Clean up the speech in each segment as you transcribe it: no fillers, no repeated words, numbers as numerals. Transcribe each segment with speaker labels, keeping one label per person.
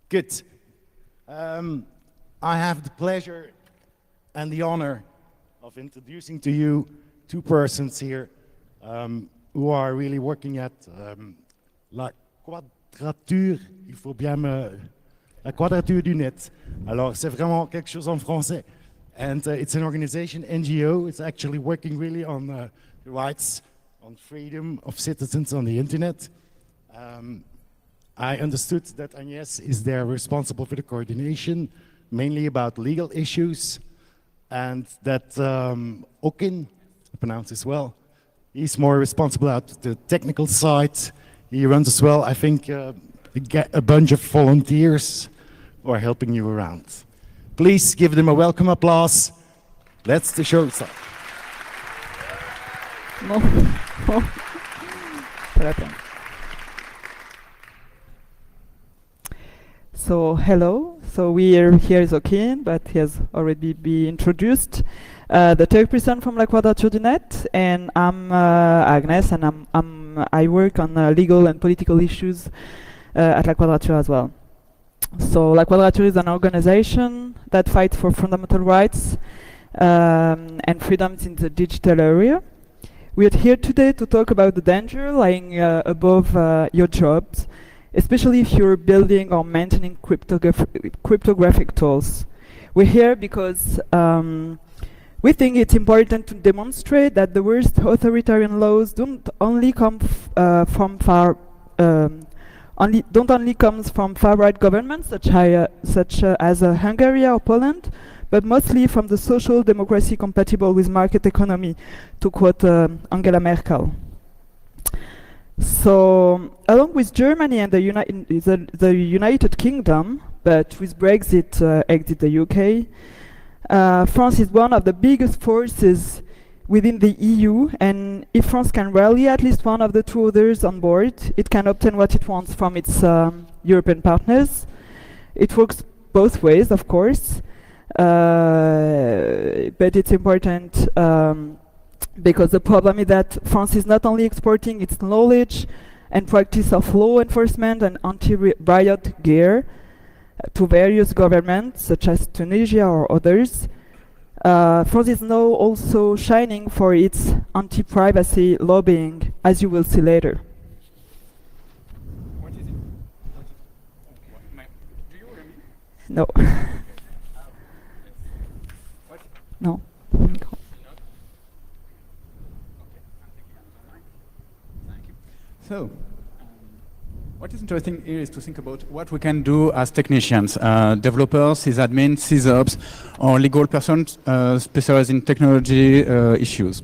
Speaker 1: Good. I have the pleasure and the honor of introducing to you two persons here who are really working at la quadrature, il faut bien la quadrature du net. Alors, c'est vraiment quelque chose en français. And it's an organization, NGO. It's actually working really on the rights, on freedom of citizens on the internet. I understood that Agnès is there responsible for the coordination, mainly about legal issues, and that Okin, I pronounce this well, he's more responsible at the technical side. He runs as well, I think, a bunch of volunteers who are helping you around. Please give them a welcome applause. Let's the show start.
Speaker 2: So hello, so we are here is Okin, but he has already been introduced. The third person from La Quadrature du Net, and I'm Agnes, and I work on legal and political issues at La Quadrature as well. So La Quadrature is an organization that fights for fundamental rights and freedoms in the digital area. We are here today to talk about the danger lying above your jobs, especially if you're building or maintaining cryptographic tools. We're here because we think it's important to demonstrate that the worst authoritarian laws don't only come from far-right governments such as Hungary or Poland, but mostly from the social democracy compatible with market economy, to quote Angela Merkel. So, along with Germany and the United Kingdom, but with Brexit exit the UK, France is one of the biggest forces within the EU, and if France can rally at least one of the two others on board, it can obtain what it wants from its European partners. It works both ways, of course, but it's important because the problem is that France is not only exporting its knowledge and practice of law enforcement and anti-riot gear to various governments, such as Tunisia or others. France is now also shining for its anti-privacy lobbying, as you will see later.
Speaker 3: What is it? Do you hear me?
Speaker 2: No.
Speaker 3: What?
Speaker 2: No.
Speaker 3: So, what is interesting here is to think about what we can do as technicians, developers, sysadmins, sysops, or legal persons specialized in technology issues.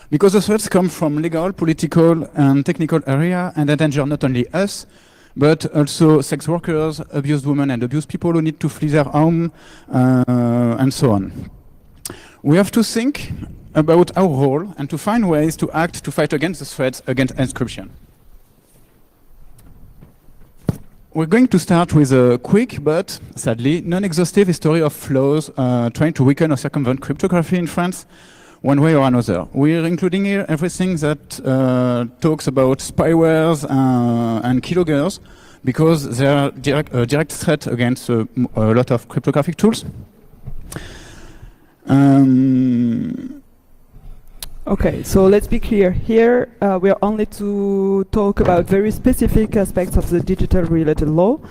Speaker 3: Because the threats come from legal, political, and technical area and endanger not only us, but also sex workers, abused women, and abused people who need to flee their home, and so on. We have to think about our role and to find ways to act to fight against the threats against encryption. We're going to start with a quick but, sadly, non-exhaustive history of flaws trying to weaken or circumvent cryptography in France one way or another. We're including here everything that talks about spywares and keyloggers, because they are a direct threat against a lot of cryptographic tools.
Speaker 2: Okay, so let's be clear. Here we are only to talk about very specific aspects of the digital related law.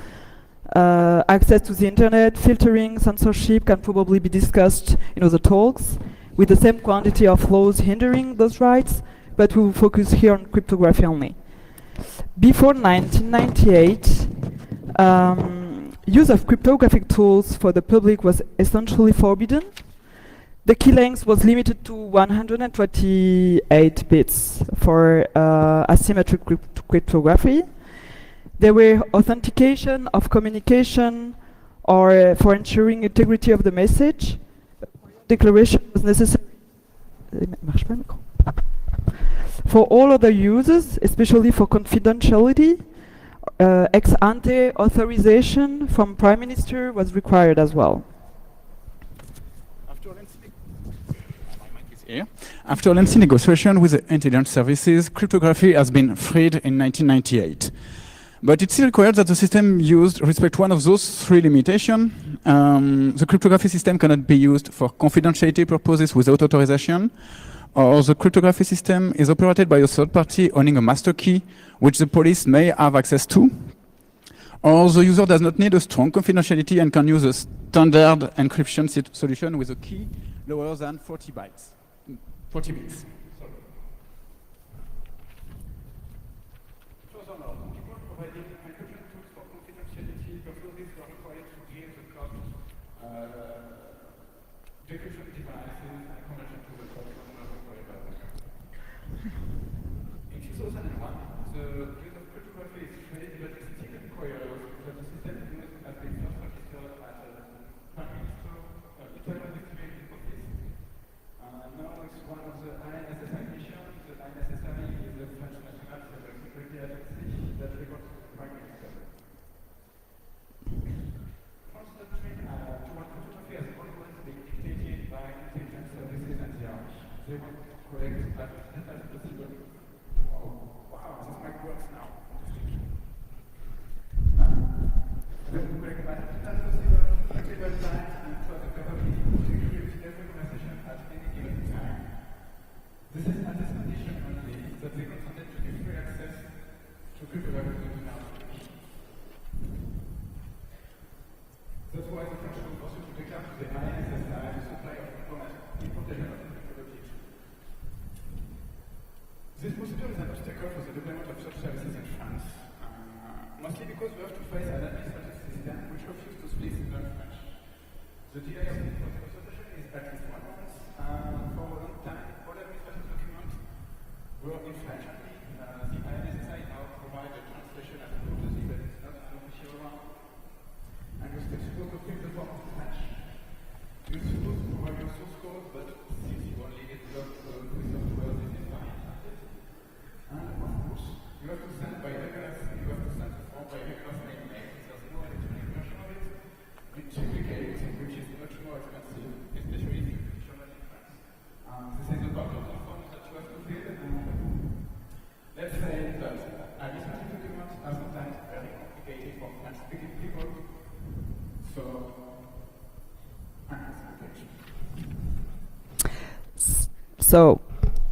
Speaker 2: Access to the internet, filtering, censorship can probably be discussed in other talks with the same quantity of laws hindering those rights, but we will focus here on cryptography only. Before 1998, use of cryptographic tools for the public was essentially forbidden. The key length was limited to 128 bits for asymmetric cryptography. There were authentication of communication or for ensuring integrity of the message. Declaration was necessary. For all other users, especially for confidentiality ex ante authorization from Prime Minister was required as well.
Speaker 3: After lengthy negotiation with the intelligence services, cryptography has been freed in 1998. But it still requires that the system used respect one of those three limitations. The cryptography system cannot be used for confidentiality purposes without authorization, or the cryptography system is operated by a third party owning a master key, which the police may have access to, or the user does not need a strong confidentiality and can use a standard encryption solution with a key lower than 40 bits. Furthermore, people providing encryption tools for confidentiality purposes are required to give the code decryption devices and conversion to the code required by the In 2001, the use of cryptography is free, but it still requires that the system used has been first registered at the Prime Minister Italian Security Office. Now it's one of the INSSI missions. The INSSI is the French National Security Agency that reports to the Prime Minister. France doctrine toward cryptography has always been dictated by intelligence services and the army. They want to collect as much data as possible. Wow, this mic works now. They want to collect as much data as possible, flexible time, and for the capability to execute every conversation at any given time. This is at this condition only that they consented to give free access to cryptography to now. That's why the French will also to declare to the INSSI the supply of information of cryptography. This procedure is an obstacle for the deployment of such services in France, mostly because we have to face an administrative system which refuses to speak simple French. The delay of the consultation is at least 1 month. For a long time, all administrative documents were in French only. The INSSI now provides a translation as a courtesy, but it's not an official one. And you're still supposed to fill the form in French. You're supposed to provide your source code, but since you only get logged with software, this is fine. And of course, you have to send by regular, you have to send the form by regular email. There's no electronic version of it. In duplicate, which is much more expensive, especially if you travel in France. This is a part of the form that you have to fill. Let's say that administrative documents are sometimes very complicated for French-speaking people. So,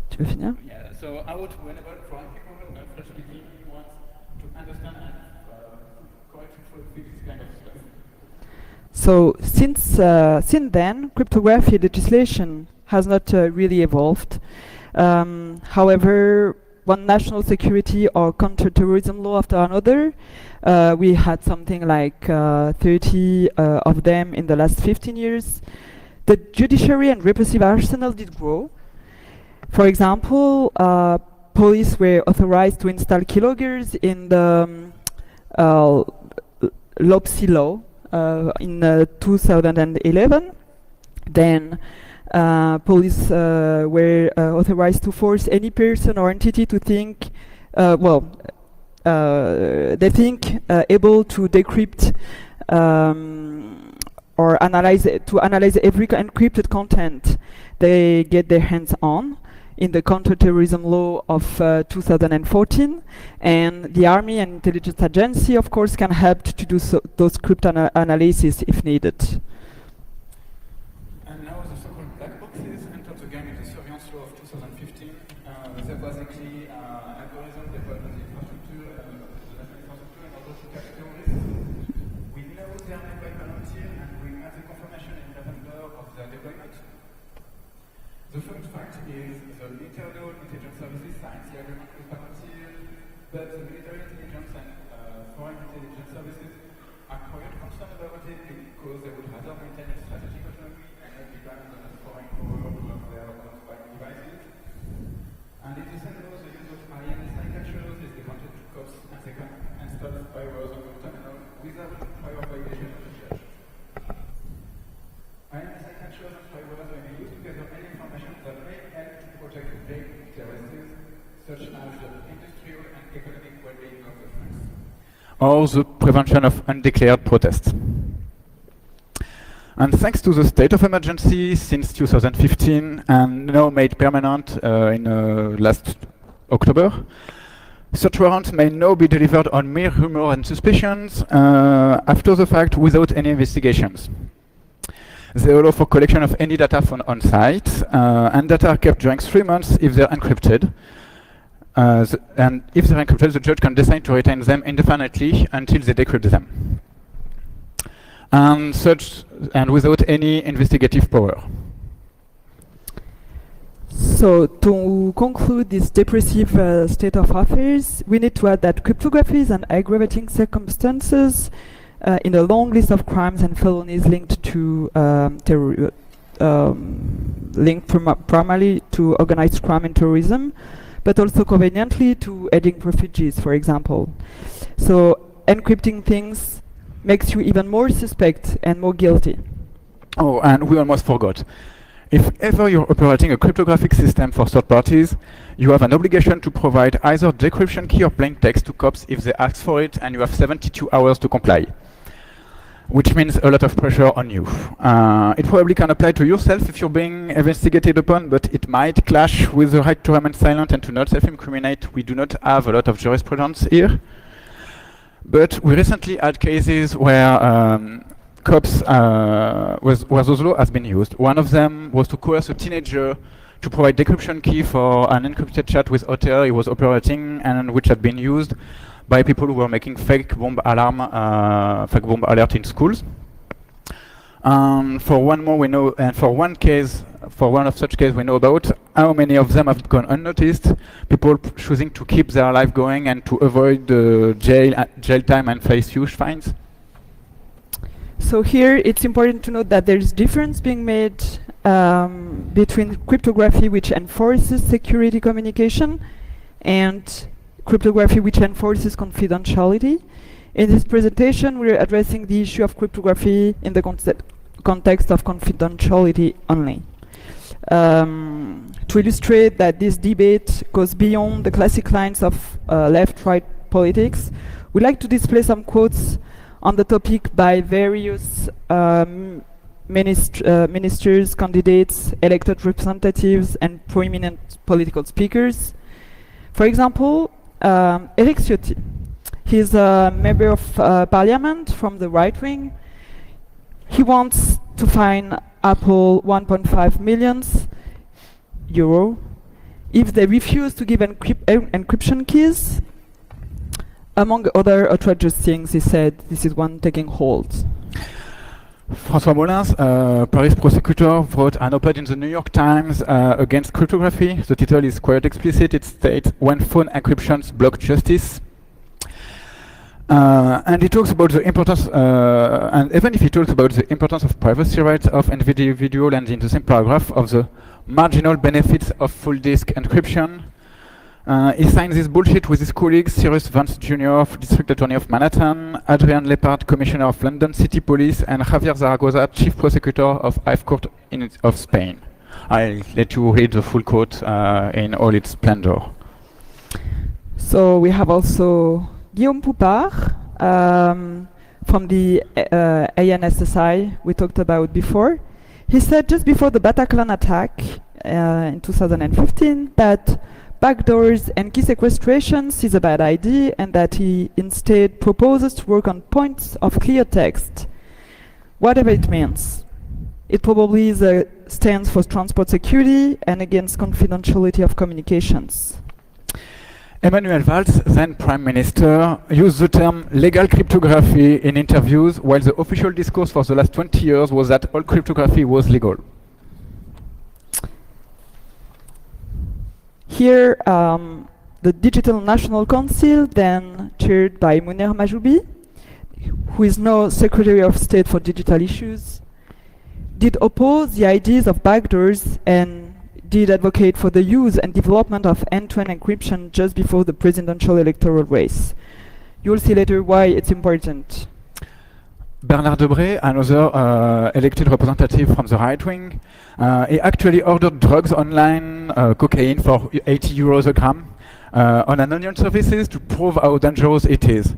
Speaker 2: tu veux finir?
Speaker 3: Yeah, so how to enable foreign people not French-speaking want to understand and correctly fix this kind of stuff?
Speaker 2: So since then, cryptography legislation has not really evolved. However, one national security or counterterrorism law after another, we had something like 30 of them in the last 15 years. The judiciary and repressive arsenal did grow. For example, police were authorized to install keyloggers in the LOPSI law in 2011. Then police were authorized to force any person or entity to think, they think able to decrypt or analyze every encrypted content they get their hands on in the counterterrorism law of 2014, and the Army and Intelligence Agency, of course, can help to do those crypto analysis if needed.
Speaker 3: And now the so-called black boxes entered the game in the surveillance law of 2015. There was actually algorithm deployed on the infrastructure, the national infrastructure, in order to catch terrorists. We know they are made by volunteer, and we have the confirmation in November of their deployment. The first fact is the internal intelligence services signed the agreement with volunteer, but the military intelligence and foreign intelligence services are quite concerned about it because they would rather maintain a strategic autonomy and not depend on a foreign power of their own spying devices. And in this sense, the use of INSI catchers is granted to cops and they can install spywares on the terminal without prior violation of the judge. INSI catchers and spywares may be used to gather any information that may help to protect vague interests, such as the industrial and economic well-being of the France. or the prevention of undeclared protests. And thanks to the state of emergency since 2015 and now made permanent in last October, search warrants may now be delivered on mere rumor and suspicions after the fact without any investigations. They allow for collection of any data from on site, and data are kept during 3 months if they're encrypted. And if they're encrypted, the judge can decide to retain them indefinitely until they decrypt them. And without any investigative power.
Speaker 2: So to conclude this depressive state of affairs, we need to add that cryptography is an aggravating circumstances in a long list of crimes and felonies linked to primarily to organized crime and terrorism, but also conveniently to aiding refugees, for example. So encrypting things makes you even more suspect and more guilty.
Speaker 3: Oh, and we almost forgot. If ever you're operating a cryptographic system for third parties, you have an obligation to provide either decryption key or plain text to cops if they ask for it, and you have 72 hours to comply, which means a lot of pressure on you. It probably can apply to yourself if you're being investigated upon, but it might clash with the right to remain silent and to not self-incriminate. We do not have a lot of jurisprudence here. But we recently had cases where cops, where those law has been used. One of them was to coerce a teenager to provide decryption key for an encrypted chat with Otter he was operating, and which had been used by people who were making fake bomb alert in schools. For one more we know, and for one of such cases we know about, how many of them have gone unnoticed, people choosing to keep their life going and to avoid jail time and face huge fines.
Speaker 2: So here it's important to note that there is difference being made between cryptography, which enforces security communication, and cryptography which enforces confidentiality. In this presentation, we're addressing the issue of cryptography in the context of confidentiality only. To illustrate that this debate goes beyond the classic lines of left-right politics, we'd like to display some quotes on the topic by various ministers, candidates, elected representatives, and prominent political speakers. For example, Eric Ciotti. He's a member of parliament from the right wing. He wants to fine Apple 1.5 million euro if they refuse to give encryption keys. Among other outrageous things, he said, this is one taking hold.
Speaker 3: François Molins, Paris prosecutor, wrote an op-ed in the New York Times against cryptography. The title is quite explicit. It states, "When phone encryptions block justice." And he talks about the importance, and even if he talks about the importance of privacy rights of individual, and in the same paragraph of the marginal benefits of full disk encryption, he signed this bullshit with his colleagues Cyrus Vance Jr., District Attorney of Manhattan, Adrian Lepard, Commissioner of London City Police, and Javier Zaragoza, Chief Prosecutor of High Court of Spain. I'll let you read the full quote in all its splendor.
Speaker 2: So we have also Guillaume Poupard from the ANSSI we talked about before. He said just before the Bataclan attack in 2015 that backdoors and key sequestrations is a bad idea, and that he instead proposes to work on points of clear text, whatever it means. It probably stands for transport security and against confidentiality of communications.
Speaker 3: Emmanuel Valls, then Prime Minister, used the term legal cryptography in interviews, while the official discourse for the last 20 years was that all cryptography was legal. Here, the Digital National Council, then chaired by Munir Majoubi, who is now Secretary of State for Digital Issues, did oppose the ideas of backdoors and did advocate for the use and development of end-to-end encryption just before the presidential electoral race. You'll see later why it's important. Bernard Debré, another elected representative from the right wing, he actually ordered drugs online, cocaine for 80 euros a gram, on an onion services to prove how dangerous it is.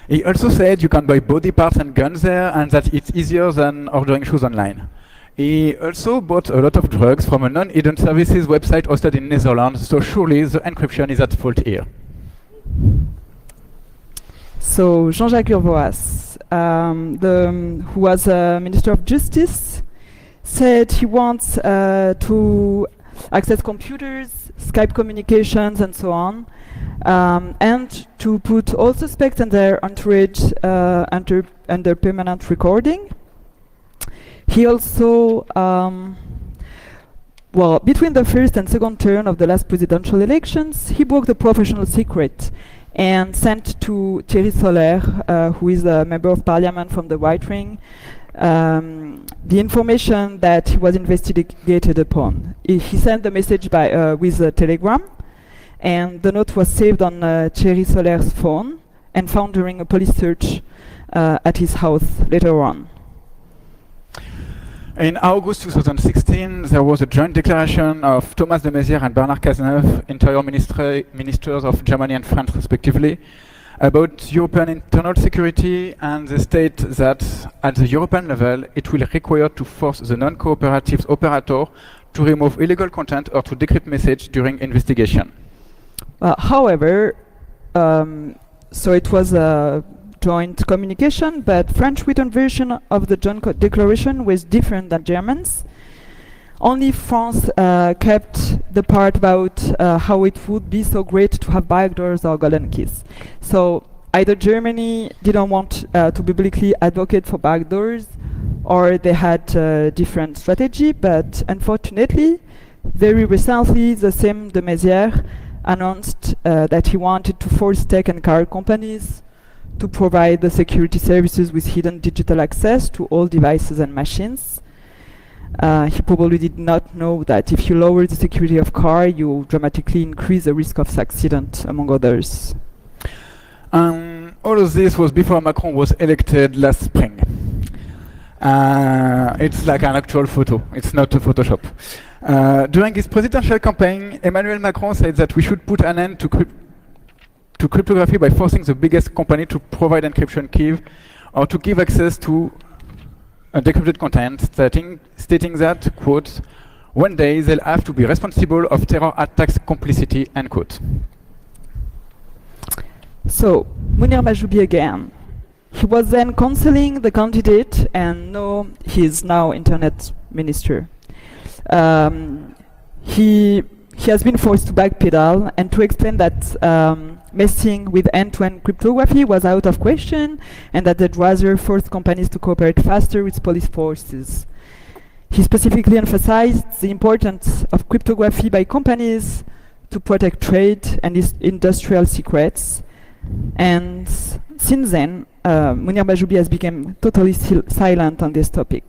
Speaker 3: He also said you can buy body parts and guns there, and that it's easier than ordering shoes online. He also bought a lot of drugs from a non-hidden services website hosted in Netherlands, so surely the encryption is at fault here.
Speaker 2: So Jean-Jacques Urvoas, who was Minister of Justice, said he wants to access computers, Skype communications, and so on, and to put all suspects and their entourage under permanent recording. He also, well, between the first and second turn of the last presidential elections, he broke the professional secret and sent to Thierry Soler, who is a member of parliament from the right wing, the information that he was investigated upon. He sent the message with a telegram, and the note was saved on Thierry Soler's phone and found during a police search at his house later on.
Speaker 3: In August 2016, there was a joint declaration of Thomas de Maizière and Bernard Cazeneuve, interior ministers of Germany and France respectively, about European internal security, and they state that at the European level, it will require to force the non-cooperative operator to remove illegal content or to decrypt message during investigation.
Speaker 2: However, so it was a joint communication, but French written version of the joint declaration was different than German's. Only France kept the part about how it would be so great to have backdoors or golden keys. So either Germany didn't want to publicly advocate for backdoors, or they had a different strategy, but unfortunately, very recently, the same de Maizière announced that he wanted to force tech and car companies to provide the security services with hidden digital access to all devices and machines. He probably did not know that if you lower the security of car, you dramatically increase the risk of accident, among others.
Speaker 3: All of this was before Macron was elected last spring. It's like an actual photo, it's not a Photoshop. During his presidential campaign, Emmanuel Macron said that we should put an end to cryptography by forcing the biggest company to provide encryption key or to give access to decrypted content, stating that, quote, one day they'll have to be responsible of terror attacks complicity, end quote.
Speaker 2: So, Mounir Majoubi again. He was then counseling the candidate, and he is now internet minister. He has been forced to backpedal and to explain that messing with end-to-end cryptography was out of question, and that they'd rather force companies to cooperate faster with police forces. He specifically emphasized the importance of cryptography by companies to protect trade and industrial secrets. And since then, Mounir Majoubi has become totally silent on this topic.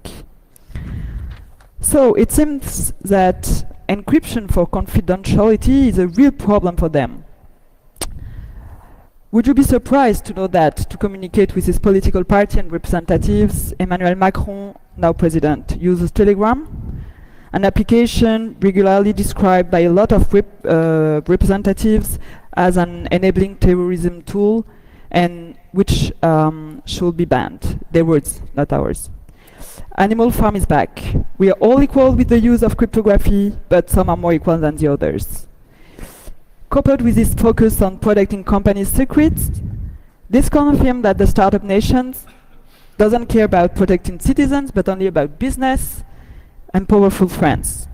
Speaker 2: So it seems that encryption for confidentiality is a real problem for them. Would you be surprised to know that to communicate with his political party and representatives, Emmanuel Macron, now president, uses Telegram, an application regularly described by a lot of representatives as an enabling terrorism tool, and which should be banned. Their words, not ours. Animal Farm is back. We are all equal with the use of cryptography, but some are more equal than the others. Coupled with this focus on protecting companies' secrets, this confirms that the startup nations doesn't care about protecting citizens, but only about business and powerful friends.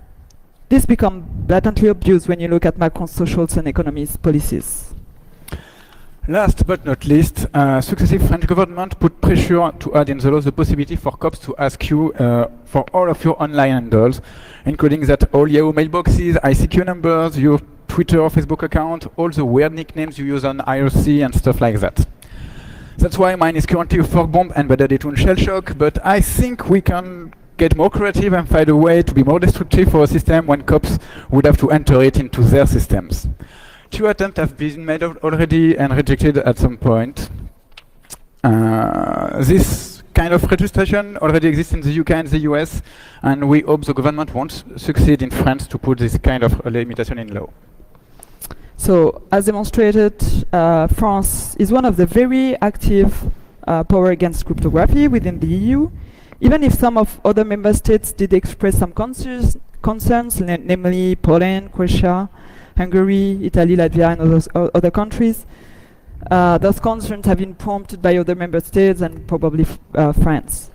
Speaker 2: This becomes blatantly obvious when you look at Macron's social and economic policies.
Speaker 3: Last but not least, successive French government put pressure to add in the law the possibility for cops to ask you for all of your online handles, including that all Yahoo mailboxes, ICQ numbers, your Twitter or Facebook account, all the weird nicknames you use on IRC and stuff like that. That's why mine is currently a fork bomb embedded into Shellshock, but I think we can get more creative and find a way to be more destructive for a system when cops would have to enter it into their systems. 2 attempts have been made already and rejected at some point. This kind of registration already exists in the UK and the US, and we hope the government won't succeed in France to put this kind of limitation in law.
Speaker 2: So, as demonstrated, France is one of the very active power against cryptography within the EU, even if some of other member states did express some concerns, namely Poland, Croatia, Hungary, Italy, Latvia, and other countries. Those concerns have been prompted by other member states and probably France.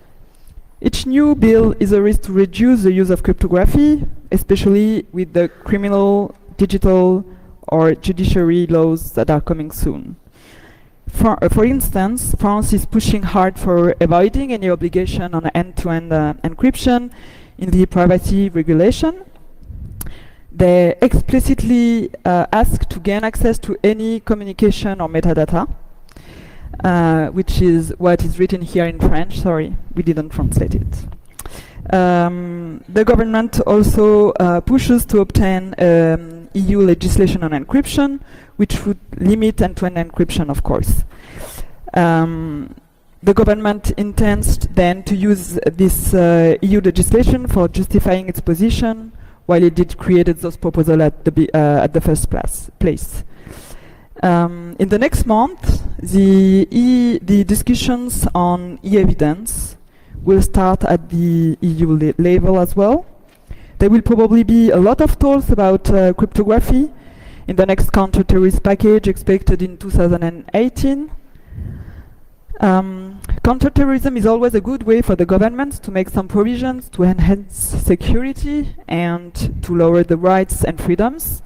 Speaker 2: Each new bill is a risk to reduce the use of cryptography, especially with the criminal, digital, or judiciary laws that are coming soon. For instance, France is pushing hard for avoiding any obligation on end-to-end encryption in the privacy regulation. They explicitly ask to gain access to any communication or metadata, which is what is written here in French. Sorry, we didn't translate it. The government also pushes to obtain EU legislation on encryption, which would limit end-to-end encryption, of course. The government intends then to use this EU legislation for justifying its position, while it did created those proposals at the first place. In the next month, the discussions on e-evidence will start at the EU level as well. There will probably be a lot of talks about cryptography in the next counter-terrorist package expected in 2018. Counterterrorism is always a good way for the governments to make some provisions to enhance security and to lower the rights and freedoms.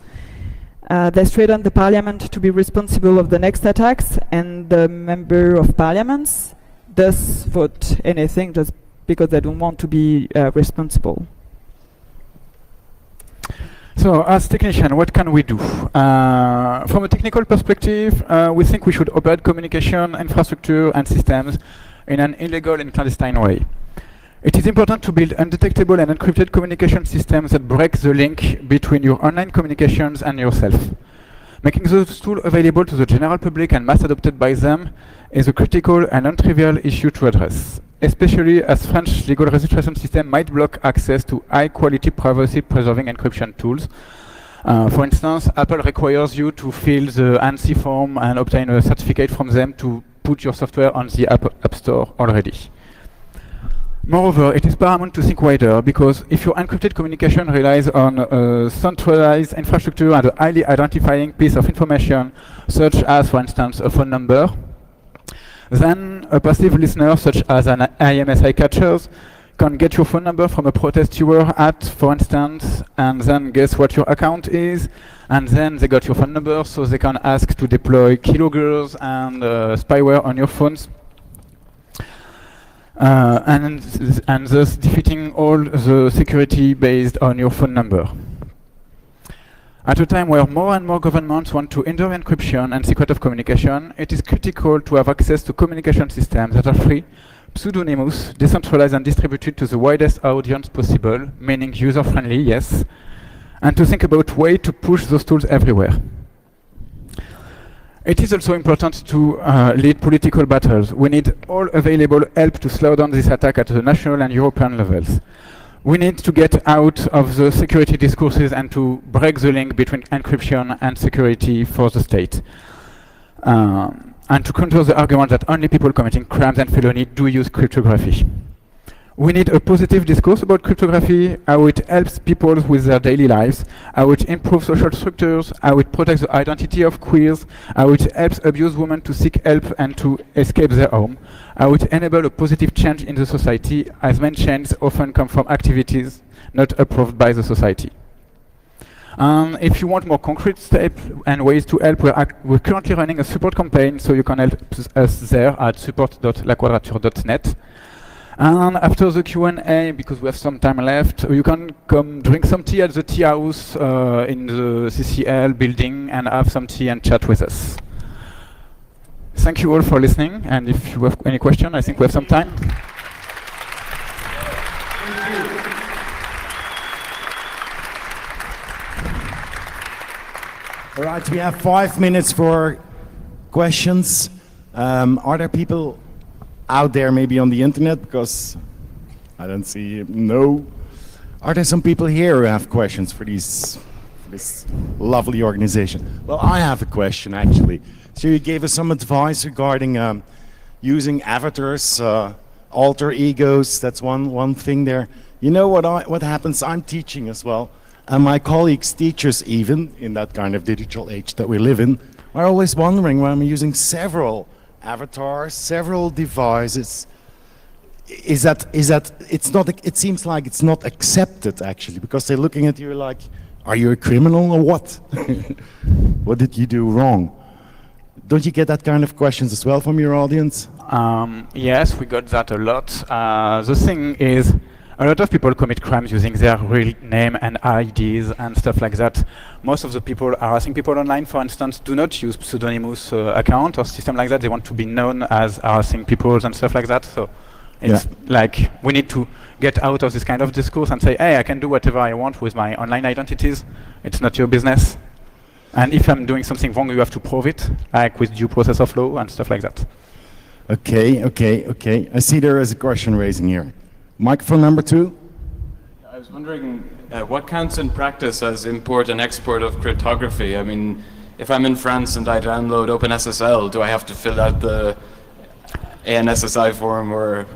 Speaker 2: They threaten the parliament to be responsible of the next attacks, and the member of parliaments thus vote anything just because they don't want to be responsible.
Speaker 3: So, as technician, what can we do? From a technical perspective, we think we should operate communication infrastructure and systems in an illegal and clandestine way. It is important to build undetectable and encrypted communication systems that break the link between your online communications and yourself. Making those tools available to the general public and mass adopted by them is a critical and non-trivial issue to address, especially as French legal registration system might block access to high-quality privacy-preserving encryption tools. For instance, Apple requires you to fill the ANSI form and obtain a certificate from them to put your software on the App Store already. Moreover, it is paramount to think wider, because if your encrypted communication relies on a centralized infrastructure and a highly identifying piece of information, such as, for instance, a phone number, then a passive listener, such as an IMSI catchers, can get your phone number from a protest you were at, for instance, and then guess what your account is, and then they got your phone number, so they can ask to deploy keyloggers and spyware on your phones. And thus defeating all the security based on your phone number. At a time where more and more governments want to hinder encryption and secret of communication, it is critical to have access to communication systems that are free, pseudonymous, decentralized and distributed to the widest audience possible, meaning user-friendly, yes, and to think about ways to push those tools everywhere. It is also important to lead political battles. We need all available help to slow down this attack at the national and European levels. We need to get out of the security discourses and to break the link between encryption and security for the state. And to counter the argument that only people committing crimes and felony do use cryptography. We need a positive discourse about cryptography, how it helps people with their daily lives, how it improves social structures, how it protects the identity of queers, how it helps abused women to seek help and to escape their home, how it enables a positive change in the society, as main changes often come from activities not approved by the society. If you want more concrete steps and ways to help, we're currently running a support campaign, so you can help us there at support.laquadrature.net. And after the Q&A, because we have some time left, you can come drink some tea at the tea house in the CCL building and have some tea and chat with us. Thank you all for listening, and if you have any question, I think we have some time.
Speaker 1: All right, we have 5 minutes for questions. Are there people out there maybe on the internet? Because I don't see, no. Are there some people here who have questions for these for this lovely organization. Well, I have a question actually. So you gave us some advice regarding using avatars, alter egos. That's one thing there. You know what happens? I'm teaching as well, and my colleagues, teachers even, in that kind of digital age that we live in, are always wondering why I'm using several avatars, several devices. Is that it's not? It seems like it's not accepted actually, because they're looking at you like, are you a criminal or what? What did you do wrong? Don't you get that kind of questions as well from your audience?
Speaker 3: Yes, we got that a lot. The thing is, a lot of people commit crimes using their real name and IDs and stuff like that. Most of the people harassing people online, for instance, do not use pseudonymous account or system like that. They want to be known as harassing people and stuff like that. So it's like we need to get out of this kind of discourse and say, hey, I can do whatever I want with my online identities. It's not your business. And if I'm doing something wrong, you have to prove it, like with due process of law and stuff like that.
Speaker 1: Okay. I see there is a question raising here. Microphone number 2.
Speaker 4: I was wondering what counts in practice as import and export of cryptography? I mean, if I'm in France and I download OpenSSL, do I have to fill out the ANSSI form or?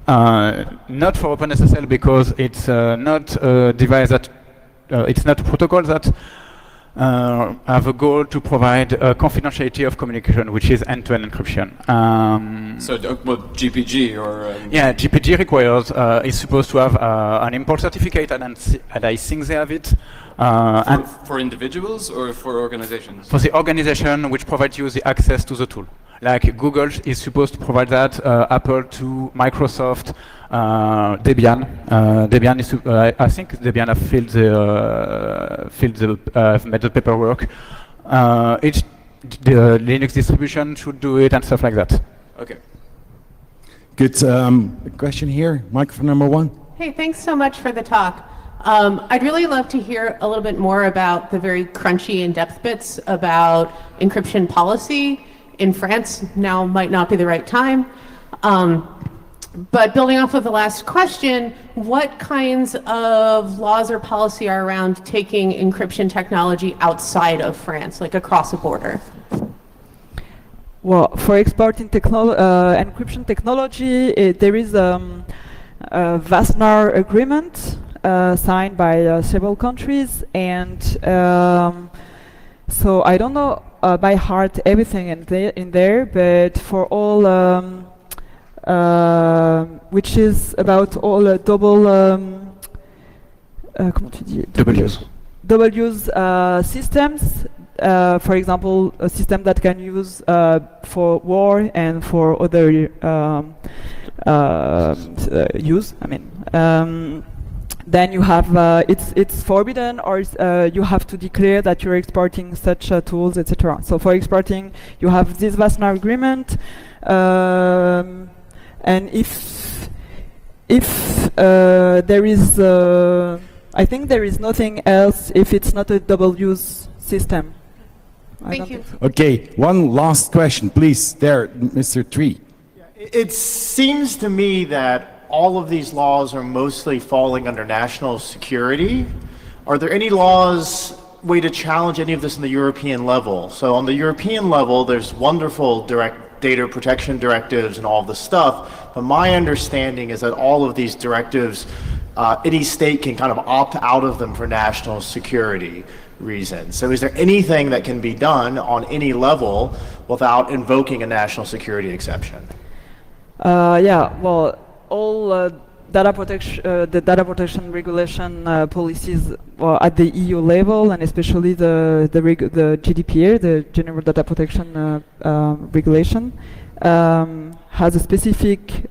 Speaker 3: Not for OpenSSL, because it's not a device that, it's not a protocol that have a goal to provide confidentiality of communication, which is end-to-end encryption.
Speaker 4: So, well, GPG or?
Speaker 3: Yeah, GPG requires, is supposed to have an import certificate, and I think they have it.
Speaker 4: For individuals or for organizations?
Speaker 3: For the organization which provides you the access to the tool. Like Google is supposed to provide that, Apple to Microsoft, Debian. Debian is, I think Debian have made the paperwork. The Linux distribution should do it and stuff like that.
Speaker 4: Okay.
Speaker 1: Good. Question here, microphone number 1.
Speaker 5: Hey, thanks so much for the talk. I'd really love to hear a little bit more about the very crunchy in-depth bits about encryption policy. In France, now might not be the right time. But building off of the last question, what kinds of laws or policy are around taking encryption technology outside of France, like across a border?
Speaker 2: Well, for exporting encryption technology, there is a Wassenaar agreement signed by several countries, and so I don't know by heart everything in there, but for all, which is about all double, comment tu dis? W's systems. For example, a system that can use for war and for other use. I mean. Then you have it's forbidden, or you have to declare that you're exporting such tools, etc. So for exporting, you have this Wassenaar agreement, and if there is, I think there is nothing else if it's not a double use system.
Speaker 5: Thank you.
Speaker 1: Okay, one last question, please. There, Mr. Tree.
Speaker 6: It seems to me that all of these laws are mostly falling under national security. Are there any way to challenge any of this on the European level? So on the European level, there's wonderful direct data protection directives and all this stuff, but my understanding is that all of these directives, any state can kind of opt out of them for national security reasons. So is there anything that can be done on any level without invoking a national security exception?
Speaker 2: Yeah, well, all data protection, the data protection regulation policies at the EU level, and especially the GDPR, the General Data Protection Regulation, has a specific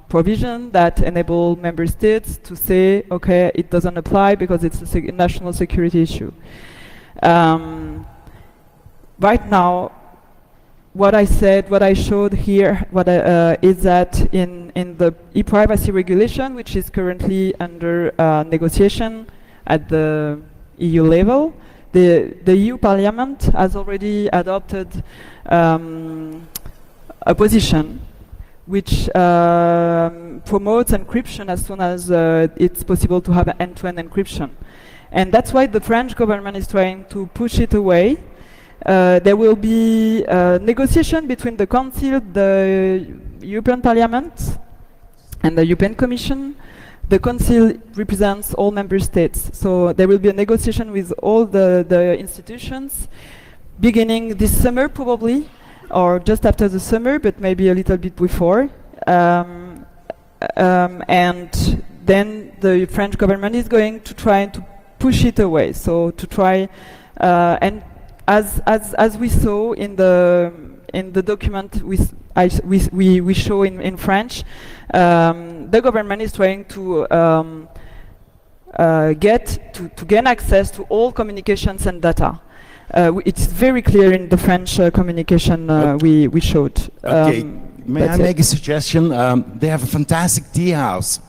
Speaker 2: provision that enable member states to say, okay, it doesn't apply because it's a national security issue. Right now, what I showed here, is that in the e-privacy regulation, which is currently under negotiation at the EU level, the EU Parliament has already adopted a position which promotes encryption as soon as it's possible to have end-to-end encryption. And that's why the French government is trying to push it away. There will be a negotiation between the Council, the European Parliament, and the European Commission. The Council represents all member states, so there will be a negotiation with all the institutions, beginning this summer probably, or just after the summer, but maybe a little bit before. And then the French government is going to try to push it away. So to try, and as we saw in the document we show in French, the government is trying to gain access to all communications and data. It's very clear in the French communication we showed.
Speaker 1: Okay, may I make a suggestion? They have a fantastic tea house.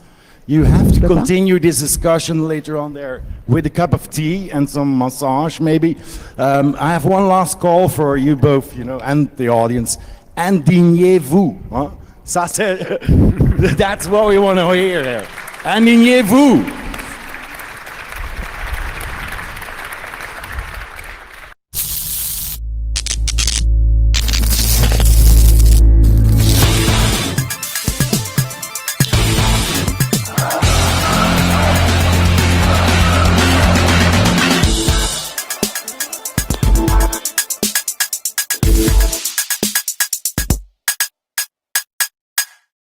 Speaker 1: You have to continue this discussion later on there with a cup of tea and some massage, maybe. I have one last call for you both, and the audience. Indignez-vous. Huh? Ça, that's what we want to hear there. Indignez-vous.